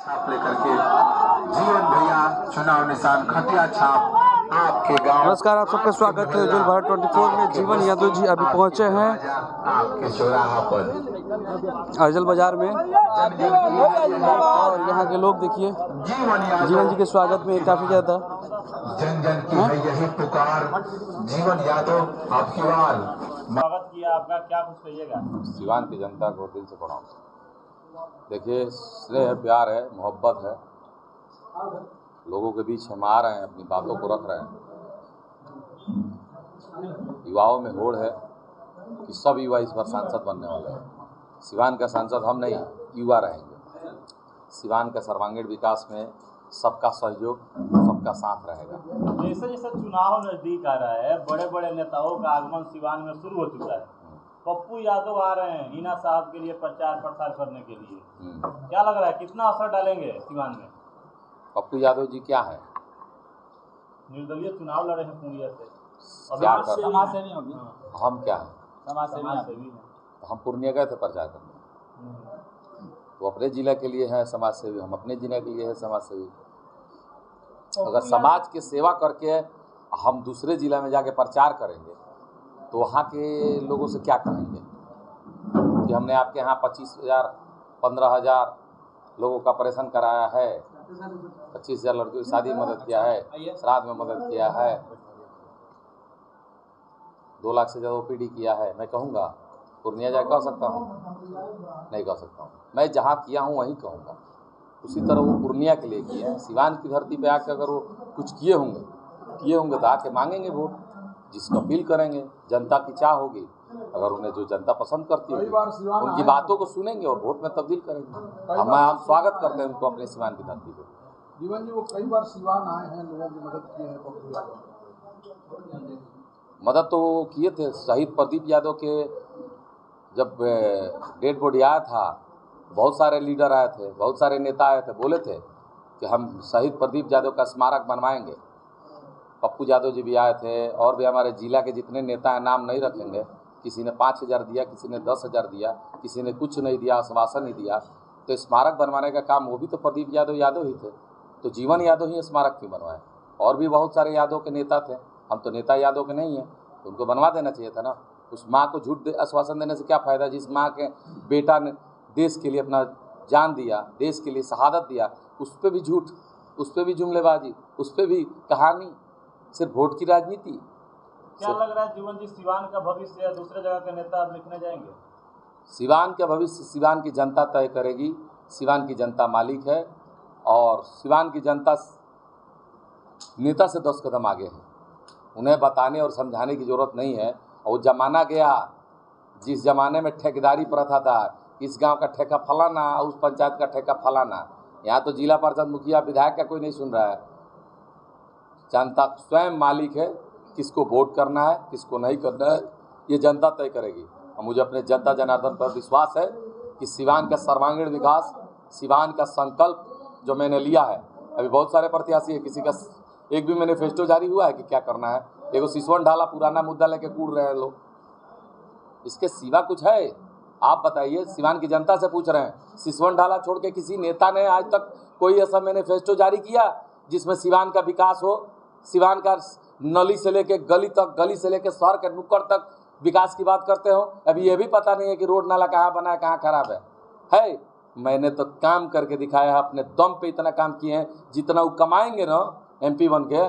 छाप लेकर के जीवन भैया चुनाव निशान खटिया छाप आपके गांव। नमस्कार, आप सबका स्वागत है उज्जवल भारत 24 में। जीवन यादव जी अभी पहुंचे हैं आपके चौराहा पर अजल बाजार में और यहाँ के लोग देखिए जीवन जी के स्वागत में काफी ज्यादा जन जन की है यही पुकार। जीवन यादव आपकी बार स्वागत किया आपका, क्या कुछ कहिएगा? सिवान की जनता को दिल से प्रणाम। देखिए, स्नेह है, प्यार है, मोहब्बत है, लोगों के बीच हम आ रहे हैं, अपनी बातों को रख रहे हैं। युवाओं में होड़ है कि सब युवा इस बार सांसद बनने वाले हैं। सिवान का सांसद हम नहीं, युवा रहेंगे। सिवान का सर्वांगीण विकास में सबका सहयोग, सबका साथ रहेगा। जैसे जैसे चुनाव नजदीक आ रहा है, बड़े बड़े नेताओं का आगमन सिवान में शुरू हो चुका है। पप्पू यादव आ रहे हैं हिना साहब के लिए प्रचार प्रसार करने के लिए। क्या लग रहा है, कितना असर डालेंगे सिवान में? पप्पू यादव जी क्या है? निर्दलीय चुनाव लड़े हैं पूर्णिया से, क्या कर रहे हैं? समाजसेवी होंगे। हम क्या हैं? समाजसेवी हैं। हम पूर्णिया गए थे प्रचार करने। वो अपने जिला के लिए है समाजसेवी, हम अपने जिला के लिए है समाजसेवी। अगर समाज की सेवा करके हम दूसरे जिला में जाके प्रचार करेंगे तो वहाँ के लोगों से क्या कहेंगे कि हमने आपके यहाँ 25,000 15,000 लोगों का ऑपरेशन कराया है, 25,000 लड़कियों की शादी में मदद किया है, श्राद्ध में मदद किया है, 2 लाख से ज़्यादा ओपीडी किया है। मैं कहूँगा पूर्णिया जाकर कह सकता हूँ? नहीं कह सकता हूँ। मैं जहाँ किया हूँ वहीं कहूँगा। उसी तरह वो पूर्णिया के लिए किया है। सिवान की धरती पे आके अगर वो कुछ किए होंगे तो आके मांगेंगे वोट, जिसको अपील करेंगे। जनता की चाह होगी, अगर उन्हें जो जनता पसंद करती है उनकी बातों को सुनेंगे और वोट में तब्दील करेंगे। हम स्वागत करते हैं उनको अपने सिवान की धरती पे। जीवन जी, वो कई बार सिवान आए हैं, लोगों की मदद की है। मदद तो किए थे। शहीद प्रदीप यादव के जब डेड बॉडी आया था, बहुत सारे लीडर आए थे, बहुत सारे नेता आए थे, बोले थे कि हम शहीद प्रदीप यादव का स्मारक बनवाएंगे। पप्पू यादव जी भी आए थे, और भी हमारे जिला के जितने नेता हैं, नाम नहीं रखेंगे। किसी ने 5,000 दिया, किसी ने 10,000 दिया, किसी ने कुछ नहीं दिया, आश्वासन नहीं दिया। तो स्मारक बनवाने का काम वो भी तो प्रदीप यादव ही थे। तो जीवन यादव ही स्मारक क्यों बनवाए? और भी बहुत सारे यादव के नेता थे। हम तो नेता यादव के नहीं हैं, तो उनको बनवा देना चाहिए था ना। उस माँ को झूठ आश्वासन देने से क्या फ़ायदा, जिस माँ के बेटा ने देश के लिए अपना जान दिया, देश के लिए शहादत दिया, उस पर भी झूठ, उस पर भी जुमलेबाजी, उस पर भी कहानी, सिर्फ वोट की राजनीति। क्या लग रहा है जीवन जी, सिवान का भविष्य या दूसरे जगह के नेता अब लिखने जाएंगे? सिवान का भविष्य सिवान की जनता तय करेगी। सिवान की जनता मालिक है और सिवान की जनता नेता से 10 कदम आगे है। उन्हें बताने और समझाने की ज़रूरत नहीं है। और वो ज़माना गया जिस ज़माने में ठेकेदारी प्रथा था, इस गांव का ठेका फलाना, उस पंचायत का ठेका फलाना। यहाँ तो जिला परिषद मुखिया विधायक का कोई नहीं सुन रहा है। जनता स्वयं मालिक है, किसको वोट करना है, किसको नहीं करना है, ये जनता तय करेगी। और मुझे अपने जनता जनार्दन पर विश्वास है कि सिवान का सर्वांगीण विकास, सिवान का संकल्प जो मैंने लिया है, अभी बहुत सारे प्रत्याशी है, किसी का एक भी मैनिफेस्टो जारी हुआ है कि क्या करना है? एगो सिसवन ढाला पुराना मुद्दा लेके कूद रहे हैं लोग। इसके सिवा कुछ है? आप बताइए, सिवान की जनता से पूछ रहे हैं। सिसवन ढाला छोड़ के किसी नेता ने आज तक कोई ऐसा मैनिफेस्टो जारी किया जिसमें सिवान का विकास हो, सिवान का नली से लेके गली तक, गली से लेके शहर के नुक्कड़ तक विकास की बात करते हो? अभी ये भी पता नहीं है कि रोड नाला कहाँ बना है, कहाँ खराब है? मैंने तो काम करके दिखाया है, अपने दम पे इतना काम किए हैं। जितना वो कमाएंगे ना MP बन के,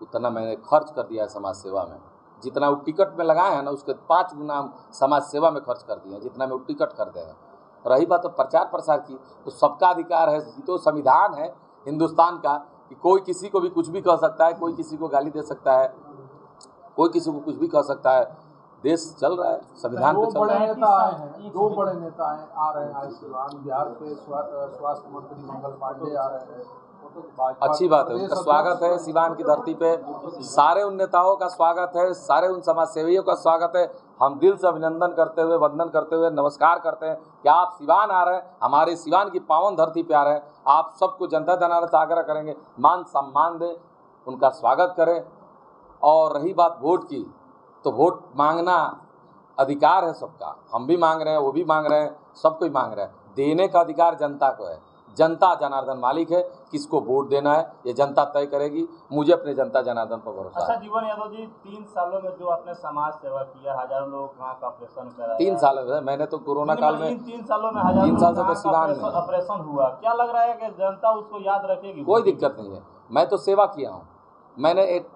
उतना मैंने खर्च कर दिया है समाज सेवा में। जितना वो टिकट में लगाए हैं ना, उसके 5 गुना समाज सेवा में खर्च कर दिए हैं, जितना में वो टिकट करते हैं। रही बात तो प्रचार प्रसार की, तो सबका अधिकार है, तो संविधान है हिंदुस्तान का कि कोई किसी को भी कुछ भी कह सकता है, कोई किसी को गाली दे सकता है, कोई किसी को कुछ भी कह सकता है। देश चल रहा है, संविधान पे चल रहा है। 2 बड़े नेता आ रहे हैं आज सिवान। बिहार के स्वास्थ्य मंत्री मंगल पांडे आ रहे हैं। अच्छी बात है, उनका स्वागत है सिवान की धरती पे। सारे उन नेताओं का स्वागत है, सारे उन समाज सेवियों का स्वागत है। हम दिल से अभिनंदन करते हुए, वंदन करते हुए नमस्कार करते हैं कि आप सिवान आ रहे हैं, हमारे सिवान की पावन धरती पे आ रहे हैं। आप सबको जनता जनार्दन से आग्रह करेंगे, मान सम्मान दें, उनका स्वागत करें। और रही बात वोट की, तो वोट मांगना अधिकार है सबका। हम भी मांग रहे हैं, वो भी मांग रहे हैं, सब कोई मांग रहे हैं। देने का अधिकार जनता को है। जनता जनार्दन मालिक है, किसको वोट देना है ये जनता तय करेगी। मुझे अपने जनता जनार्दन पर भरोसा अच्छा है। जीवन यादव जी, 3 सालों में जो आपने समाज सेवा किया, हजारों लोगों का आँख ऑपरेशन कराया, 3 साल है, मैंने तो कोरोना काल में 3 सालों में हजारों 3 साल से लोगों तो का सिवान आँख में ऑपरेशन हुआ, क्या लग रहा है कि जनता उसको याद रखेगी? कोई दिक्कत नहीं है। मैं तो सेवा किया हूँ, मैंने एक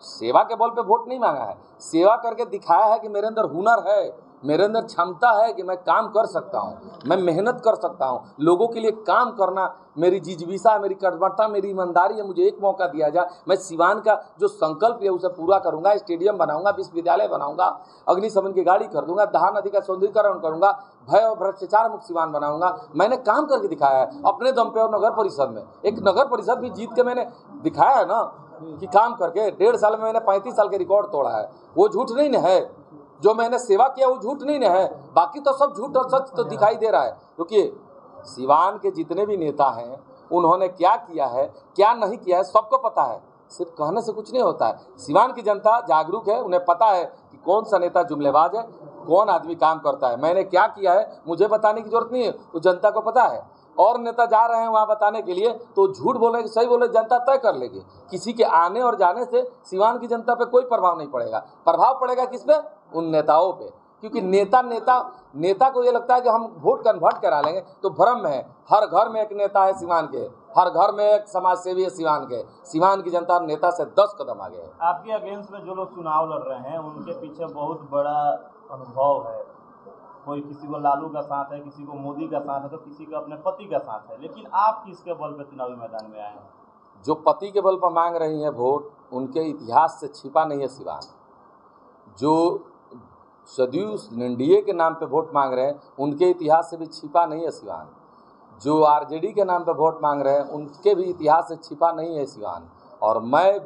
सेवा के बल पे वोट नहीं मांगा है, सेवा करके दिखाया है कि मेरे अंदर हुनर है, मेरे अंदर क्षमता है कि मैं काम कर सकता हूँ, मैं मेहनत कर सकता हूँ, लोगों के लिए काम करना मेरी जिज्ञासा है, मेरी कर्मठता, मेरी ईमानदारी है। मुझे एक मौका दिया जाए, मैं सिवान का जो संकल्प है उसे पूरा करूँगा। स्टेडियम बनाऊंगा, विश्वविद्यालय बनाऊंगा, अग्निशमन की गाड़ी कर दूंगा, दहा नदी का सौंदर्यीकरण करूंगा, भय और भ्रष्टाचार मुक्त सिवान बनाऊंगा। मैंने काम करके दिखाया है अपने दम पे। और नगर परिषद में एक नगर परिषद भी जीत के मैंने दिखाया है ना कि काम करके 1.5 साल में मैंने 35 साल के रिकॉर्ड तोड़ा है। वो झूठ नहीं न है, जो मैंने सेवा किया वो झूठ नहीं न है। बाकी तो सब झूठ और सच तो दिखाई दे रहा है। क्योंकि सिवान के जितने भी नेता हैं उन्होंने क्या किया है क्या नहीं किया है सबको पता है, सिर्फ कहने से कुछ नहीं होता है। सिवान की जनता जागरूक है, उन्हें पता है कि कौन सा नेता जुमलेबाज है, कौन आदमी काम करता है। मैंने क्या किया है मुझे बताने की जरूरत नहीं है, वो जनता को पता है। और नेता जा रहे हैं वहाँ बताने के लिए तो झूठ बोले कि सही बोले जनता तय कर लेगी। किसी के आने और जाने से सिवान की जनता पे कोई प्रभाव नहीं पड़ेगा। प्रभाव पड़ेगा किस पे? उन नेताओं पे। क्योंकि नेता को ये लगता है कि हम वोट कन्वर्ट करा लेंगे, तो भ्रम में है। हर घर में एक नेता है सिवान के, हर घर में एक समाज सेवी है सिवान के। सिवान की जनता नेता से 10 कदम आगे है। आपके अगेंस्ट में जो लोग चुनाव लड़ रहे हैं उनके पीछे बहुत बड़ा अनुभव है। कोई किसी को लालू का साथ है, किसी को मोदी का साथ है, तो किसी को अपने पति का साथ है। लेकिन आप किसके बल पर चुनावी मैदान में आए हैं? जो पति के बल पर मांग रही है वोट, उनके इतिहास से छिपा नहीं है सिवान। जो सदैव एनडीए के नाम पे वोट मांग रहे हैं उनके इतिहास से भी छिपा नहीं है सिवान। जो आरजेडी के नाम पे वोट मांग रहे हैं उनके भी इतिहास से छिपा नहीं है सिवान। और मैं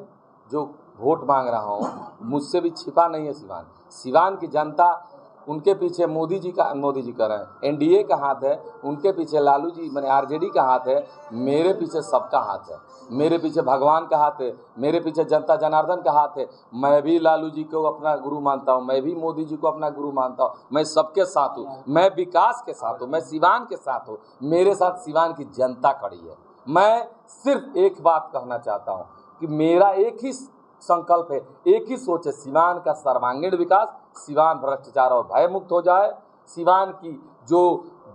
जो वोट मांग रहा हूँ मुझसे भी छिपा नहीं है सिवान। सिवान की जनता, उनके पीछे मोदी जी कह रहे हैं, एनडीए का हाथ है, उनके पीछे लालू जी मैंने आरजेडी का हाथ है, मेरे पीछे सबका हाथ है। मेरे पीछे भगवान का हाथ है, मेरे पीछे जनता जनार्दन का हाथ है। मैं भी लालू जी को अपना गुरु मानता हूँ, मैं भी मोदी जी को अपना गुरु मानता हूँ। मैं सबके साथ हूँ, मैं विकास के साथ हूँ, मैं सिवान के साथ हूँ। मेरे साथ सिवान की जनता खड़ी है। मैं सिर्फ एक बात कहना चाहता हूँ कि मेरा एक ही संकल्प है, एक ही सोच है, सिवान का सर्वांगीण विकास, सिवान भ्रष्टाचार और भय मुक्त हो जाए, सिवान की जो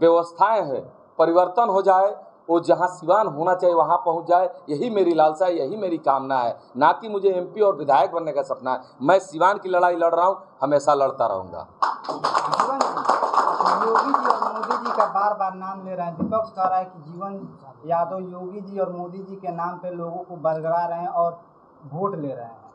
व्यवस्थाएं हैं परिवर्तन हो जाए, वो जहां सिवान होना चाहिए वहां पहुंच जाए। यही मेरी लालसा है, यही मेरी कामना है। ना कि मुझे एमपी और विधायक बनने का सपना है। मैं सिवान की लड़ाई लड़ रहा हूं, हमेशा लड़ता रहूंगा। योगी जी और मोदी जी का बार बार नाम ले रहे हैं। विपक्ष कह रहा है कि जीवन यादव योगी जी और मोदी जी के नाम पे लोगों को बरगला रहे हैं और वोट ले रहे हैं।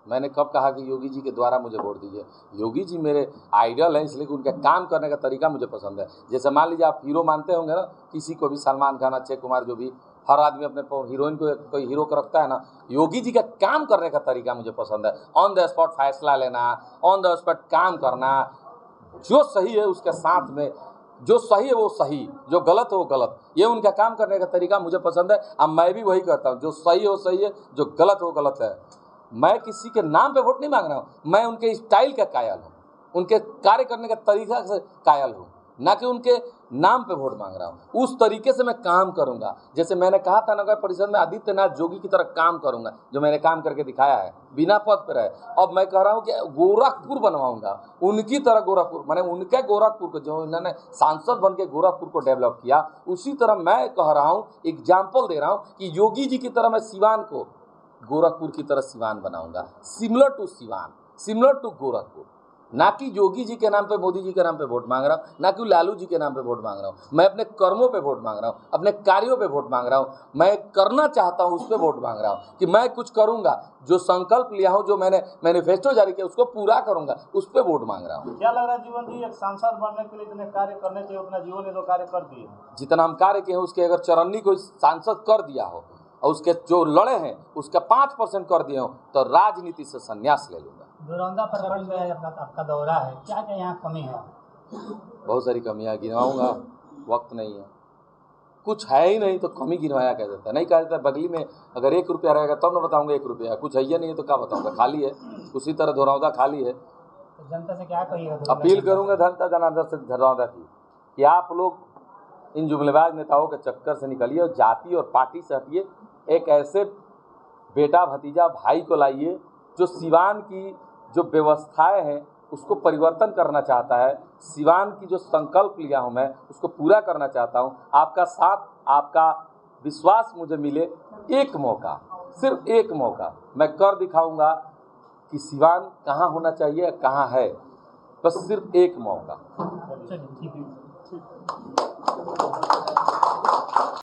मैंने कब कहा कि योगी जी के द्वारा मुझे वोट दीजिए? योगी जी मेरे आइडल हैं, इसलिए कि उनका काम करने का तरीका मुझे पसंद है। जैसे मान लीजिए आप हीरो मानते होंगे ना, किसी को भी, सलमान खान, अक्षय कुमार, जो भी, हर आदमी अपने हीरोइन को कोई हीरो को रखता है ना। योगी जी का काम करने का तरीका मुझे पसंद है। ऑन द स्पॉट फैसला लेना, ऑन द स्पॉट काम करना, जो सही है उसके साथ में, जो सही है वो सही, जो गलत है वो गलत, ये उनका काम करने का तरीका मुझे पसंद है। अब मैं भी वही करता हूँ, जो सही है वो सही है, जो गलत है वो गलत है। मैं किसी के नाम पे वोट नहीं मांग रहा हूँ, मैं उनके स्टाइल का कायल हूँ, उनके कार्य करने का तरीका से कायल हूँ, ना कि उनके नाम पे वोट मांग रहा हूँ। उस तरीके से मैं काम करूँगा। जैसे मैंने कहा था नगर परिषद में आदित्यनाथ जोगी की तरह काम करूँगा, जो मैंने काम करके दिखाया है, बिना पद पर रहे। अब मैं कह रहा हूँ कि गोरखपुर बनवाऊंगा, उनकी तरह गोरखपुर, मैंने उनके गोरखपुर को, जो इन्होंने सांसद बन के गोरखपुर को डेवलप किया, उसी तरह मैं कह रहा हूँ, एग्जाम्पल दे रहा हूँ कि योगी जी की तरह मैं सिवान को गोरखपुर की तरह सिवान बनाऊंगा। Similar to Siwan, similar to Gorakhpur. ना कि योगी जी के नाम पे, मोदी जी के नाम पे वोट मांग रहा हूँ, ना कि लालू जी के नाम पे वोट मांग रहा हूँ। मैं अपने कर्मों पे वोट मांग रहा हूँ, अपने कार्यों पे वोट मांग रहा हूँ। मैं करना चाहता हूँ उस पर वोट मांग रहा हूँ कि मैं कुछ करूँगा, जो संकल्प लिया हूँ, जो मैंने मैनिफेस्टो जारी किया उसको पूरा करूँगा, उस पर वोट मांग रहा हूँ। क्या लग रहा है जीवन जी, एक सांसद बनने के लिए इतने कार्य करने चाहिए, उतना जीवन ने तो कार्य कर दिए। जितना हम कार्य किए हैं उसके अगर चरन्नी कोई सांसद कर दिया हो और उसके जो लड़े हैं उसका 5% कर दिए हो तो राजनीति से संन्यास ले लूँगा। दरौंदा प्रखंड में आपका दौरा है, क्या क्या यहाँ कमी है? बहुत सारी कमियाँ गिनवाऊंगा, वक्त नहीं है। कुछ है ही नहीं तो कमी गिनवाया कह देता है, नहीं कहा जाता। बगली में अगर 1 रुपया रहेगा तब ना बताऊंगा 1 रुपया, कुछ है ही नहीं है तो क्या बताऊंगा, खाली है। उसी तरह धरौदा खाली है। तो जनता से क्या कहिएगा? अपील करूंगा जनता जनार्दन से धरौदा की कि आप लोग इन जुमलेबाज नेताओं के चक्कर से निकलिए और जाति और पार्टी से हटिए। एक ऐसे बेटा भतीजा भाई को लाइए जो सिवान की जो व्यवस्थाएं हैं उसको परिवर्तन करना चाहता है। सिवान की जो संकल्प लिया हूं मैं उसको पूरा करना चाहता हूं। आपका साथ, आपका विश्वास मुझे मिले। एक मौका, सिर्फ एक मौका मैं कर दिखाऊंगा कि सिवान कहाँ होना चाहिए, कहाँ है। बस सिर्फ एक मौका।